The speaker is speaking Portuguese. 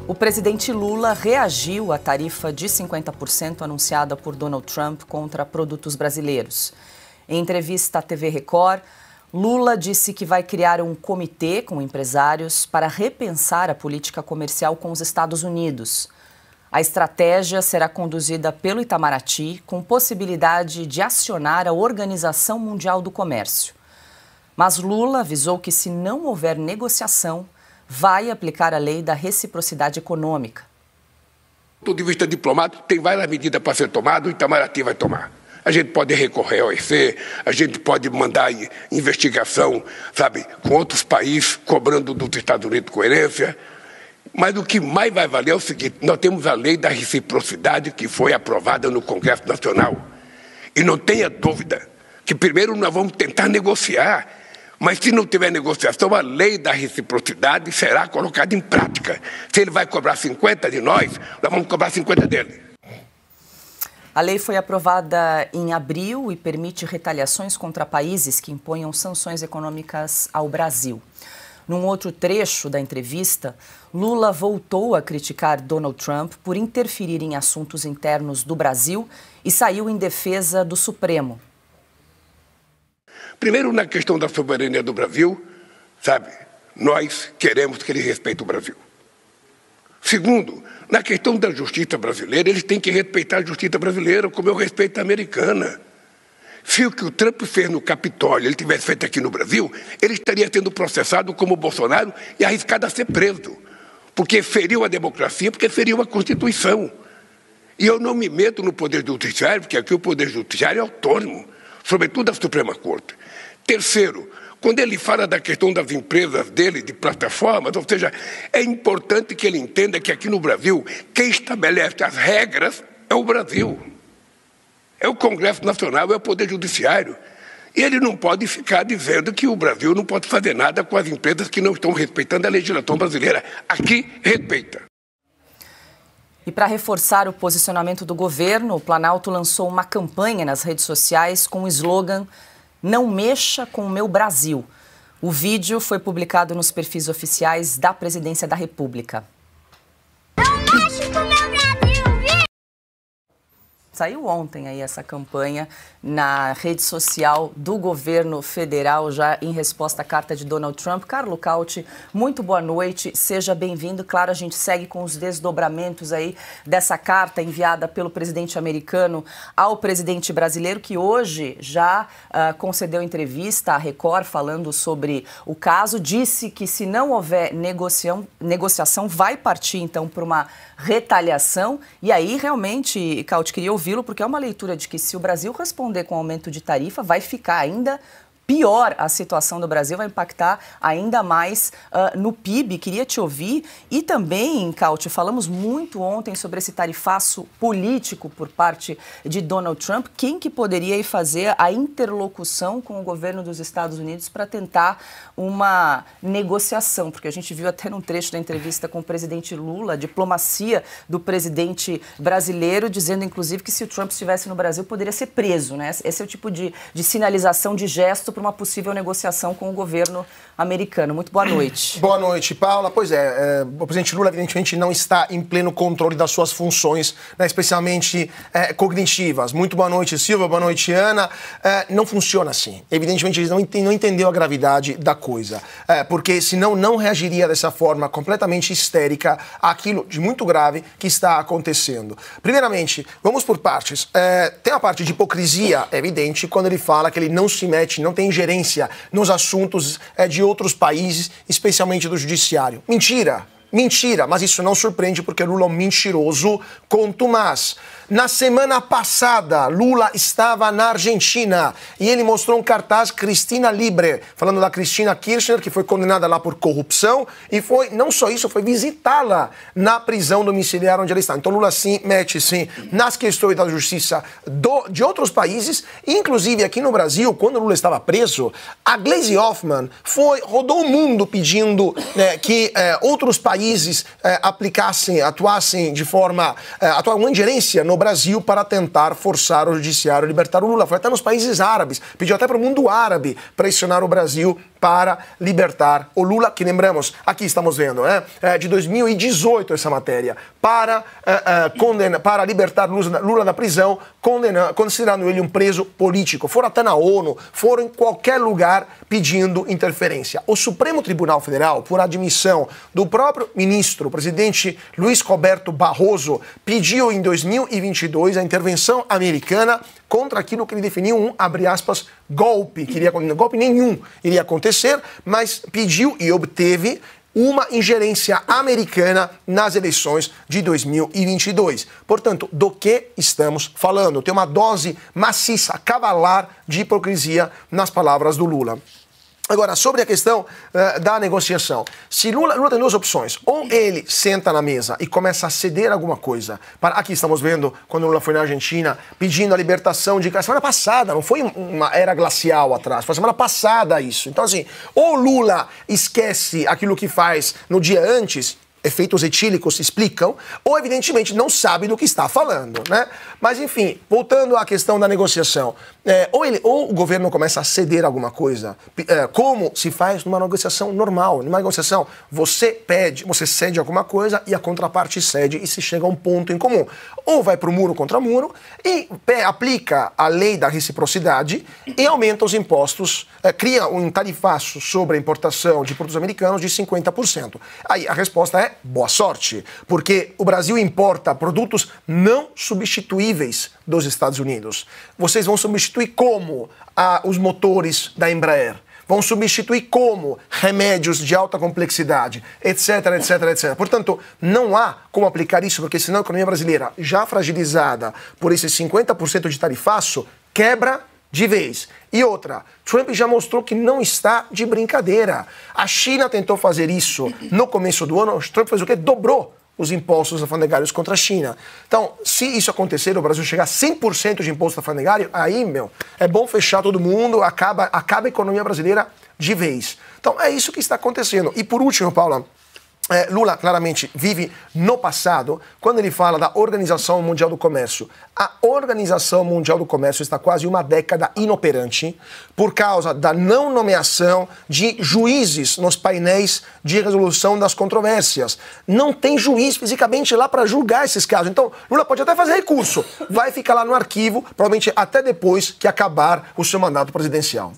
O presidente Lula reagiu à tarifa de 50% anunciada por Donald Trump contra produtos brasileiros. Em entrevista à TV Record, Lula disse que vai criar um comitê com empresários para repensar a política comercial com os Estados Unidos. A estratégia será conduzida pelo Itamaraty, com possibilidade de acionar a Organização Mundial do Comércio. Mas Lula avisou que, se não houver negociação, vai aplicar a lei da reciprocidade econômica. Do ponto de vista diplomático, tem várias medidas para ser tomadas, o Itamaraty vai tomar. A gente pode recorrer ao OEC, a gente pode mandar investigação, com outros países, cobrando dos Estados Unidos coerência. Mas o que mais vai valer é o seguinte: nós temos a lei da reciprocidade que foi aprovada no Congresso Nacional. E não tenha dúvida que primeiro nós vamos tentar negociar. Mas se não tiver negociação, a lei da reciprocidade será colocada em prática. Se ele vai cobrar 50 de nós vamos cobrar 50 dele. A lei foi aprovada em abril e permite retaliações contra países que imponham sanções econômicas ao Brasil. Num outro trecho da entrevista, Lula voltou a criticar Donald Trump por interferir em assuntos internos do Brasil e saiu em defesa do Supremo. Primeiro, na questão da soberania do Brasil, nós queremos que ele respeite o Brasil. Segundo, na questão da justiça brasileira, eles têm que respeitar a justiça brasileira, como eu respeito a americana. Se o que o Trump fez no Capitólio ele tivesse feito aqui no Brasil, ele estaria sendo processado como o Bolsonaro e arriscado a ser preso, porque feriu a democracia, porque feriu a Constituição. E eu não me meto no Poder Judiciário, porque aqui o Poder Judiciário é autônomo, sobretudo a Suprema Corte. Terceiro, quando ele fala da questão das empresas dele, de plataformas, ou seja, é importante que ele entenda que aqui no Brasil, quem estabelece as regras é o Brasil. É o Congresso Nacional, é o Poder Judiciário. E ele não pode ficar dizendo que o Brasil não pode fazer nada com as empresas que não estão respeitando a legislação brasileira. Aqui, respeita. E para reforçar o posicionamento do governo, o Planalto lançou uma campanha nas redes sociais com o slogan "Não mexa com o meu Brasil". O vídeo foi publicado nos perfis oficiais da Presidência da República. Não mexe com o meu Brasil! Saiu ontem aí essa campanha na rede social do governo federal, já em resposta à carta de Donald Trump. Carlos Cauty, muito boa noite, seja bem-vindo. Claro, a gente segue com os desdobramentos aí dessa carta enviada pelo presidente americano ao presidente brasileiro, que hoje já concedeu entrevista à Record falando sobre o caso. Disse que, se não houver negociação, vai partir então para uma retaliação. E aí, realmente, Cauty, queria ouvi-lo, porque é uma leitura de que, se o Brasil responder com aumento de tarifa, vai ficar ainda pior a situação do Brasil, vai impactar ainda mais no PIB. Queria te ouvir. E também, Cauty, falamos muito ontem sobre esse tarifaço político por parte de Donald Trump. Quem que poderia aí fazer a interlocução com o governo dos Estados Unidos para tentar uma negociação? Porque a gente viu até num trecho da entrevista com o presidente Lula, a diplomacia do presidente brasileiro, dizendo, inclusive, que se o Trump estivesse no Brasil, poderia ser preso, né? Esse é o tipo de sinalização, de gesto para uma possível negociação com o governo americano. Muito boa noite. Boa noite, Paula. Pois é, o presidente Lula, evidentemente, não está em pleno controle das suas funções, né, especialmente cognitivas. Muito boa noite, Silvia. Boa noite, Ana. Não funciona assim. Evidentemente, eles não entendeu a gravidade da coisa, porque senão não reagiria dessa forma completamente histérica àquilo de muito grave que está acontecendo. Primeiramente, vamos por partes. Tem a parte de hipocrisia evidente quando ele fala que ele não se mete, não tem ingerência nos assuntos de outros países, especialmente do judiciário. Mentira! Mentira, mas isso não surpreende, porque Lula é um mentiroso contumaz. Na semana passada, Lula estava na Argentina e ele mostrou um cartaz Cristina Libre, falando da Cristina Kirchner, que foi condenada lá por corrupção, e foi, não só isso, foi visitá-la na prisão domiciliar onde ela está. Então Lula sim mete-se nas questões da justiça de outros países, inclusive aqui no Brasil, quando Lula estava preso, a Gleisi Hoffmann rodou o mundo pedindo que outros países atuassem de forma, uma ingerência no Brasil para tentar forçar o judiciário a libertar o Lula. Foi até nos países árabes, pediu até para o mundo árabe pressionar o Brasil para libertar o Lula, que lembramos, aqui estamos vendo, né, de 2018 essa matéria, para libertar Lula da prisão, considerando ele um preso político. Foram até na ONU, foram em qualquer lugar pedindo interferência. O Supremo Tribunal Federal, por admissão do próprio ministro, o presidente Luiz Roberto Barroso, pediu em 2022 a intervenção americana contra aquilo que ele definiu um, abre aspas, golpe, golpe nenhum iria acontecer, mas pediu e obteve uma ingerência americana nas eleições de 2022. Portanto, do que estamos falando? Tem uma dose maciça, cavalar de hipocrisia nas palavras do Lula. Agora, sobre a questão da negociação. Se Lula tem duas opções. Ou ele senta na mesa e começa a ceder alguma coisa. Aqui estamos vendo, quando Lula foi na Argentina, pedindo a libertação de... Semana passada, não foi uma era glacial atrás, foi semana passada isso. Então, assim, ou Lula esquece aquilo que faz no dia antes... Efeitos etílicos explicam, ou evidentemente não sabe do que está falando, né? Mas enfim, voltando à questão da negociação, ou o governo começa a ceder alguma coisa, como se faz numa negociação normal. Numa negociação, você cede alguma coisa e a contraparte cede e se chega a um ponto em comum. Ou vai para o muro contra muro e aplica a lei da reciprocidade e aumenta os impostos, cria um tarifaço sobre a importação de produtos americanos de 50%. Aí a resposta é boa sorte, porque o Brasil importa produtos não substituíveis dos Estados Unidos. Vocês vão substituir como os motores da Embraer? Vão substituir como remédios de alta complexidade, etc, etc, etc. Portanto, não há como aplicar isso, porque senão a economia brasileira, já fragilizada por esses 50% de tarifaço, quebra de vez. E outra, Trump já mostrou que não está de brincadeira. A China tentou fazer isso no começo do ano, Trump fez o quê? Dobrou os impostos alfandegários contra a China. Então, se isso acontecer, o Brasil chegar a 100% de imposto alfandegário, aí, é bom fechar todo mundo, acaba a economia brasileira de vez. Então, é isso que está acontecendo. E por último, Paula, Lula claramente vive no passado quando ele fala da Organização Mundial do Comércio. A Organização Mundial do Comércio está quase uma década inoperante por causa da não nomeação de juízes nos painéis de resolução das controvérsias. Não tem juiz fisicamente lá para julgar esses casos. Então, Lula pode até fazer recurso, vai ficar lá no arquivo, provavelmente até depois que acabar o seu mandato presidencial.